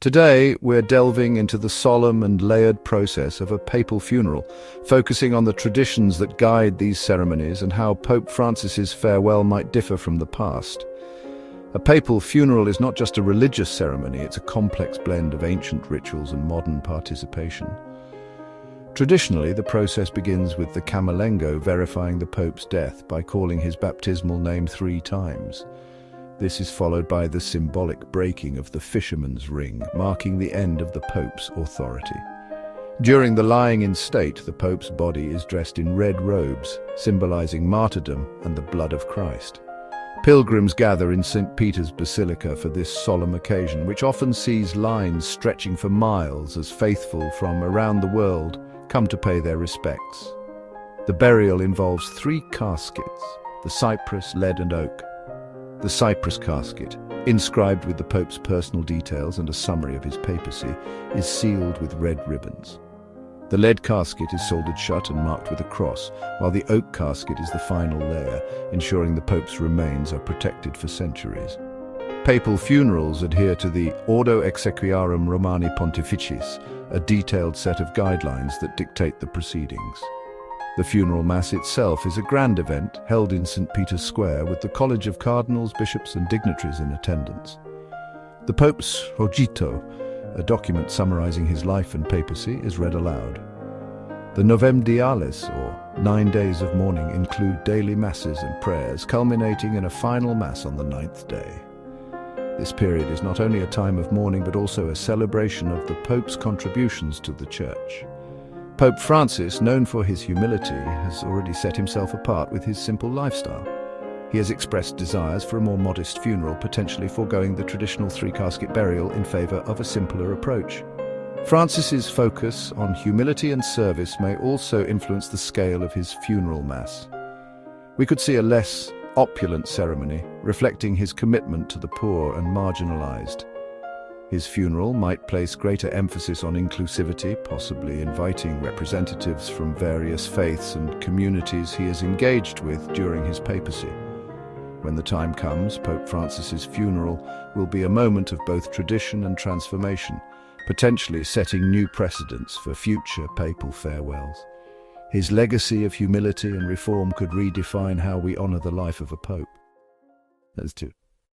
Today, we're delving into the solemn and layered process of a papal funeral, focusing on the traditions that guide these ceremonies and how Pope Francis's farewell might differ from the past. A papal funeral is not just a religious ceremony, it's a complex blend of ancient rituals and modern participation. Traditionally, the process begins with the camerlengo verifying the Pope's death by calling his baptismal name 3 times. This is followed by the symbolic breaking of the fisherman's ring, marking the end of the Pope's authority. During the lying in state, the Pope's body is dressed in red robes, symbolizing martyrdom and the blood of Christ. Pilgrims gather in St. Peter's Basilica for this solemn occasion, which often sees lines stretching for miles as faithful from around the world come to pay their respects. The burial involves 3 caskets, the cypress, lead and oak. The cypress casket, inscribed with the Pope's personal details and a summary of his papacy, is sealed with red ribbons. The lead casket is soldered shut and marked with a cross, while the oak casket is the final layer, ensuring the Pope's remains are protected for centuries. Papal funerals adhere to the Ordo Exequiarum Romani Pontificis, a detailed set of guidelines that dictate the proceedings. The funeral mass itself is a grand event held in St. Peter's Square with the College of Cardinals, Bishops and dignitaries in attendance. The Pope's Rogito, a document summarizing his life and papacy, is read aloud. The Novem Dialis, or 9 days of mourning, include daily masses and prayers, culminating in a final mass on the 9th day. This period is not only a time of mourning but also a celebration of the Pope's contributions to the Church. Pope Francis, known for his humility, has already set himself apart with his simple lifestyle. He has expressed desires for a more modest funeral, potentially foregoing the traditional 3-casket burial in favor of a simpler approach. Francis's focus on humility and service may also influence the scale of his funeral mass. We could see a less opulent ceremony, reflecting his commitment to the poor and marginalized. His funeral might place greater emphasis on inclusivity, possibly inviting representatives from various faiths and communities he has engaged with during his papacy. When the time comes, Pope Francis's funeral will be a moment of both tradition and transformation, potentially setting new precedents for future papal farewells. His legacy of humility and reform could redefine how we honor the life of a pope. That's two.